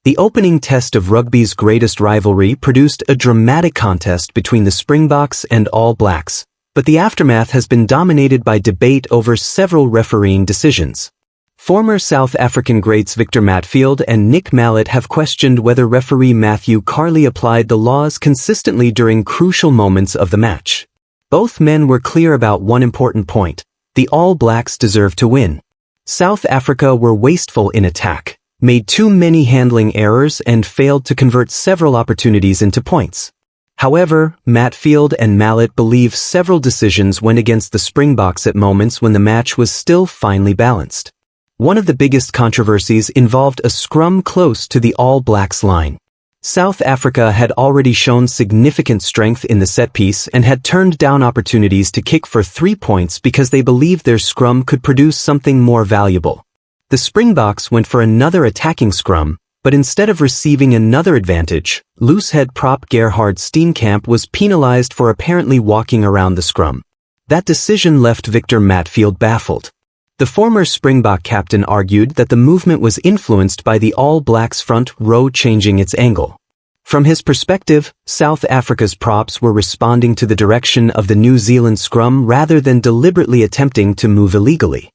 The opening test of rugby's greatest rivalry produced a dramatic contest between the Springboks and All Blacks, but the aftermath has been dominated by debate over several refereeing decisions. Former South African greats Victor Matfield and Nick Mallett have questioned whether referee Matthew Carley applied the laws consistently during crucial moments of the match. Both men were clear about one important point: the All Blacks deserved to win. South Africa were wasteful in attack, made too many handling errors and failed to convert several opportunities into points. However, Matfield and Mallett believe several decisions went against the Springboks at moments when the match was still finely balanced. One of the biggest controversies involved a scrum close to the All Blacks line. South Africa had already shown significant strength in the set piece and had turned down opportunities to kick for 3 points because they believed their scrum could produce something more valuable. The Springboks went for another attacking scrum, but instead of receiving another advantage, loosehead prop Gerhard Steenkamp was penalized for apparently walking around the scrum. That decision left Victor Matfield baffled. The former Springbok captain argued that the movement was influenced by the All Blacks front row changing its angle. From his perspective, South Africa's props were responding to the direction of the New Zealand scrum rather than deliberately attempting to move illegally.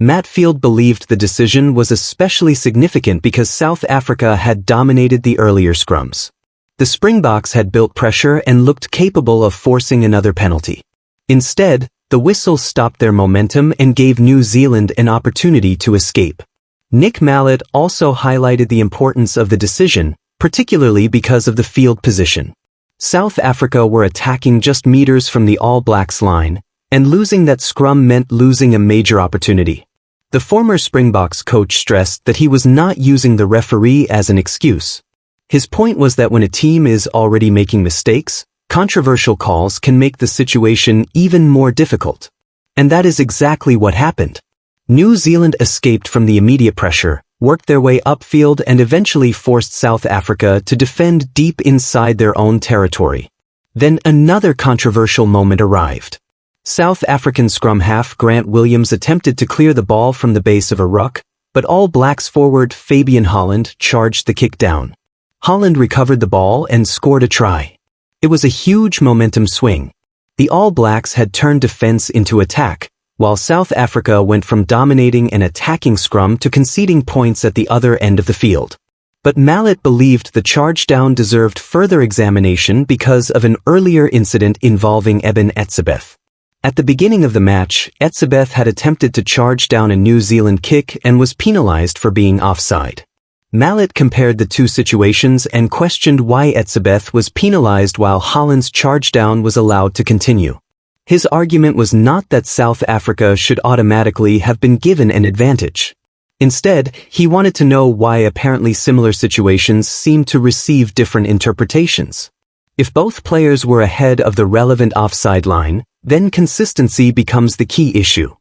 Matfield believed the decision was especially significant because South Africa had dominated the earlier scrums. The Springboks had built pressure and looked capable of forcing another penalty. Instead, the whistle stopped their momentum and gave New Zealand an opportunity to escape. Nick Mallett also highlighted the importance of the decision, particularly because of the field position. South Africa were attacking just meters from the All Blacks line, and losing that scrum meant losing a major opportunity. The former Springboks coach stressed that he was not using the referee as an excuse. His point was that when a team is already making mistakes, controversial calls can make the situation even more difficult. And that is exactly what happened. New Zealand escaped from the immediate pressure, worked their way upfield and eventually forced South Africa to defend deep inside their own territory. Then another controversial moment arrived. South African scrum half Grant Williams attempted to clear the ball from the base of a ruck, but All Blacks forward Fabian Holland charged the kick down. Holland recovered the ball and scored a try. It was a huge momentum swing. The All Blacks had turned defense into attack, while South Africa went from dominating an attacking scrum to conceding points at the other end of the field. But Mallett believed the charge down deserved further examination because of an earlier incident involving Eben Etzebeth. At the beginning of the match, Etzebeth had attempted to charge down a New Zealand kick and was penalized for being offside. Mallett compared the two situations and questioned why Etzebeth was penalized while Holland's charge down was allowed to continue. His argument was not that South Africa should automatically have been given an advantage. Instead, he wanted to know why apparently similar situations seemed to receive different interpretations. If both players were ahead of the relevant offside line, then consistency becomes the key issue.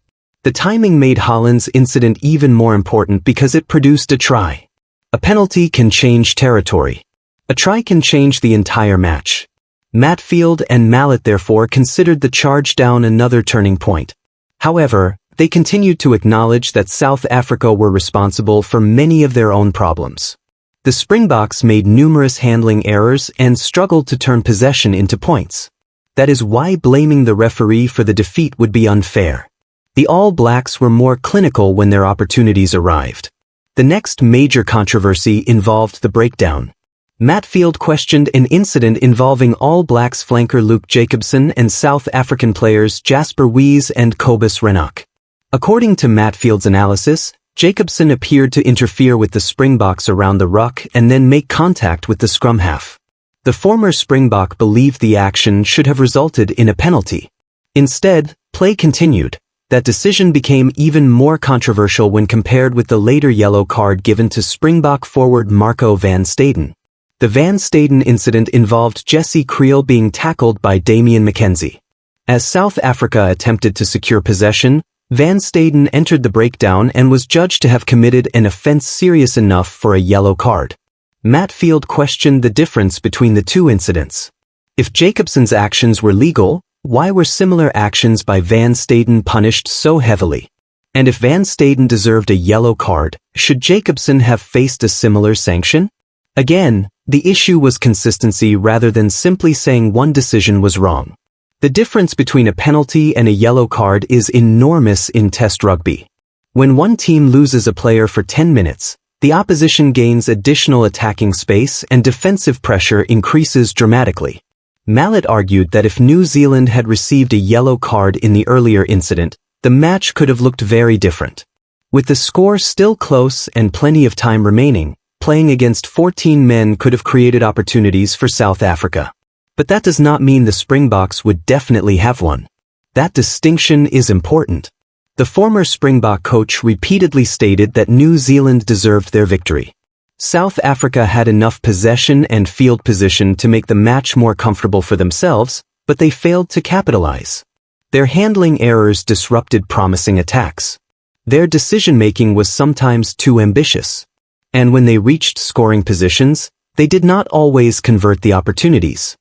The timing made Holland's incident even more important because it produced a try. A penalty can change territory. A try can change the entire match. Matfield and Mallett therefore considered the charge down another turning point. However, they continued to acknowledge that South Africa were responsible for many of their own problems. The Springboks made numerous handling errors and struggled to turn possession into points. That is why blaming the referee for the defeat would be unfair. The All Blacks were more clinical when their opportunities arrived. The next major controversy involved the breakdown. Matfield questioned an incident involving All Blacks flanker Luke Jacobson and South African players Jasper Wiese and Cobus Renock. According to Matfield's analysis, Jacobson appeared to interfere with the Springboks around the ruck and then make contact with the scrum half. The former Springbok believed the action should have resulted in a penalty. Instead, play continued. That decision became even more controversial when compared with the later yellow card given to Springbok forward Marco van Staden. The Van Staden incident involved Jesse Kriel being tackled by Damian McKenzie. As South Africa attempted to secure possession, Van Staden entered the breakdown and was judged to have committed an offense serious enough for a yellow card. Matfield questioned the difference between the two incidents. If Jacobson's actions were legal, why were similar actions by Van Staden punished so heavily? And if Van Staden deserved a yellow card, should Jacobson have faced a similar sanction? Again, the issue was consistency rather than simply saying one decision was wrong. The difference between a penalty and a yellow card is enormous in Test rugby. When one team loses a player for 10 minutes, the opposition gains additional attacking space and defensive pressure increases dramatically. Mallett argued that if New Zealand had received a yellow card in the earlier incident, the match could have looked very different. With the score still close and plenty of time remaining, playing against 14 men could have created opportunities for South Africa. But that does not mean the Springboks would definitely have one. That distinction is important. The former Springbok coach repeatedly stated that New Zealand deserved their victory. South Africa had enough possession and field position to make the match more comfortable for themselves, but they failed to capitalize. Their handling errors disrupted promising attacks. Their decision-making was sometimes too ambitious. And when they reached scoring positions, they did not always convert the opportunities.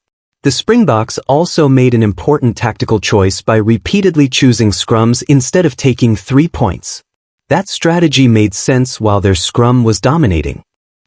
The Springboks also made an important tactical choice by repeatedly choosing scrums instead of taking 3 points. That strategy made sense while their scrum was dominating.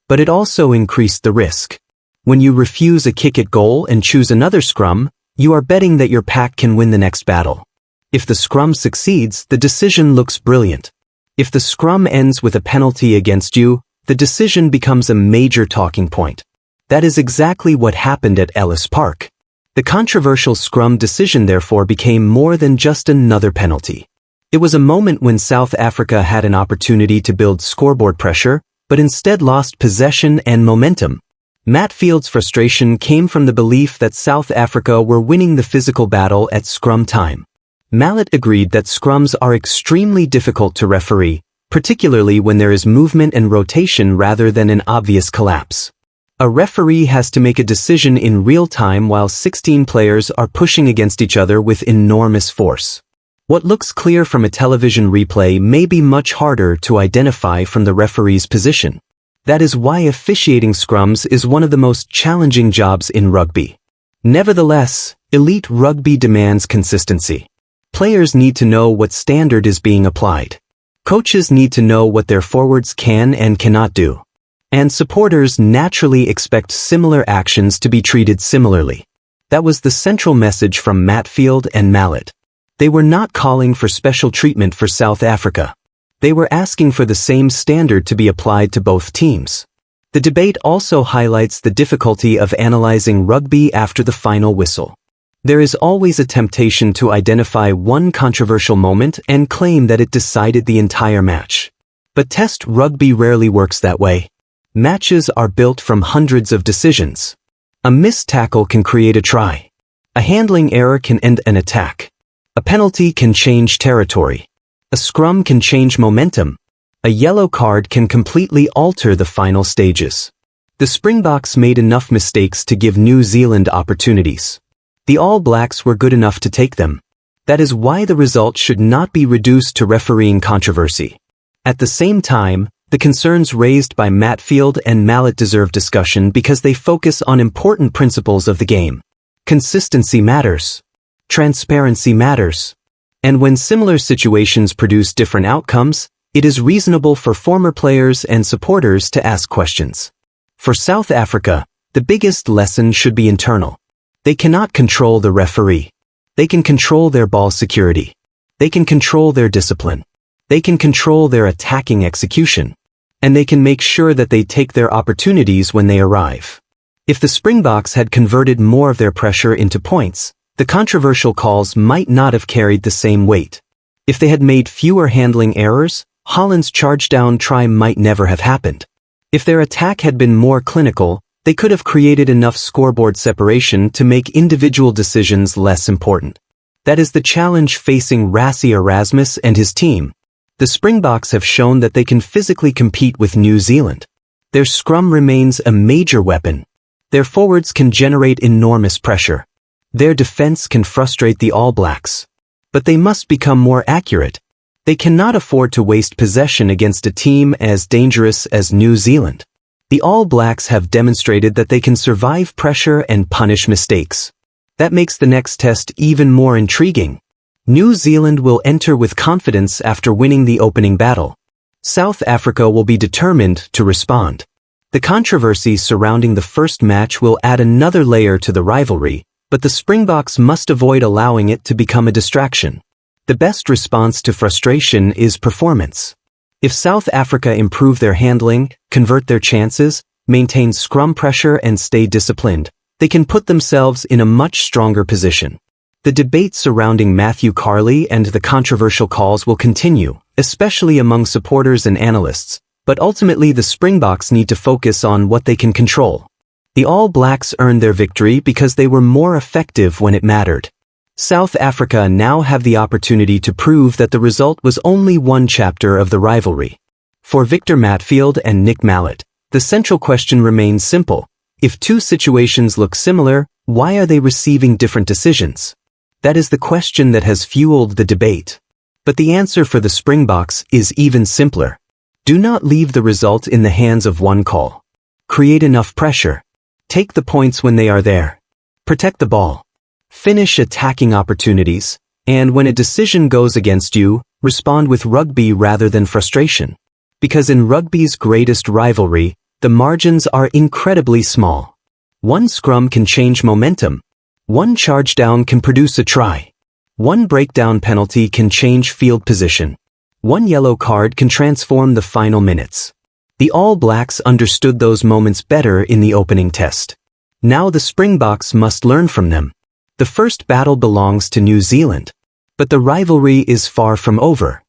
But it also increased the risk. When you refuse a kick at goal and choose another scrum, you are betting that your pack can win the next battle. If the scrum succeeds, the decision looks brilliant. If the scrum ends with a penalty against you, the decision becomes a major talking point. That is exactly what happened at Ellis Park. The controversial scrum decision therefore became more than just another penalty. It was a moment when South Africa had an opportunity to build scoreboard pressure, but instead lost possession and momentum. Matfield's frustration came from the belief that South Africa were winning the physical battle at scrum time. Mallett agreed that scrums are extremely difficult to referee, particularly when there is movement and rotation rather than an obvious collapse. A referee has to make a decision in real time while 16 players are pushing against each other with enormous force. What looks clear from a television replay may be much harder to identify from the referee's position. That is why officiating scrums is one of the most challenging jobs in rugby. Nevertheless, elite rugby demands consistency. Players need to know what standard is being applied. Coaches need to know what their forwards can and cannot do. And supporters naturally expect similar actions to be treated similarly. That was the central message from Matfield and Mallett. They were not calling for special treatment for South Africa. They were asking for the same standard to be applied to both teams. The debate also highlights the difficulty of analyzing rugby after the final whistle. There is always a temptation to identify one controversial moment and claim that it decided the entire match. But Test rugby rarely works that way. Matches are built from hundreds of decisions. A missed tackle can create a try. A handling error can end an attack. A penalty can change territory. A scrum can change momentum. A yellow card can completely alter the final stages. The Springboks made enough mistakes to give New Zealand opportunities. The All Blacks were good enough to take them. That is why the result should not be reduced to refereeing controversy. At the same time, the concerns raised by Matfield and Mallett deserve discussion because they focus on important principles of the game. Consistency matters. Transparency matters. And when similar situations produce different outcomes, it is reasonable for former players and supporters to ask questions. For South Africa, the biggest lesson should be internal. They cannot control the referee. They can control their ball security. They can control their discipline. They can control their attacking execution. And they can make sure that they take their opportunities when they arrive. If the Springboks had converted more of their pressure into points, the controversial calls might not have carried the same weight. If they had made fewer handling errors, Holland's charge-down try might never have happened. If their attack had been more clinical, they could have created enough scoreboard separation to make individual decisions less important. That is the challenge facing Rassie Erasmus and his team. The Springboks have shown that they can physically compete with New Zealand. Their scrum remains a major weapon. Their forwards can generate enormous pressure. Their defense can frustrate the All Blacks. But they must become more accurate. They cannot afford to waste possession against a team as dangerous as New Zealand. The All Blacks have demonstrated that they can survive pressure and punish mistakes. That makes the next test even more intriguing. New Zealand will enter with confidence after winning the opening battle. South Africa will be determined to respond. The controversy surrounding the first match will add another layer to the rivalry, but the Springboks must avoid allowing it to become a distraction. The best response to frustration is performance. If South Africa improve their handling, convert their chances, maintain scrum pressure and stay disciplined, they can put themselves in a much stronger position. The debate surrounding Matthew Carley and the controversial calls will continue, especially among supporters and analysts, but ultimately the Springboks need to focus on what they can control. The All Blacks earned their victory because they were more effective when it mattered. South Africa now have the opportunity to prove that the result was only one chapter of the rivalry. For Victor Matfield and Nick Mallett, the central question remains simple. If two situations look similar, why are they receiving different decisions? That is the question that has fueled the debate. But the answer for the Springboks is even simpler. Do not leave the result in the hands of one call. Create enough pressure. Take the points when they are there. Protect the ball. Finish attacking opportunities, and when a decision goes against you, respond with rugby rather than frustration. Because in rugby's greatest rivalry, the margins are incredibly small. One scrum can change momentum. One charge down can produce a try. One breakdown penalty can change field position. One yellow card can transform the final minutes. The All Blacks understood those moments better in the opening test. Now the Springboks must learn from them. The first battle belongs to New Zealand. But the rivalry is far from over.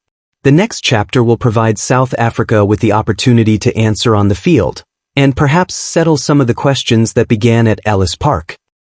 The next chapter will provide South Africa with the opportunity to answer on the field, and perhaps settle some of the questions that began at Ellis Park.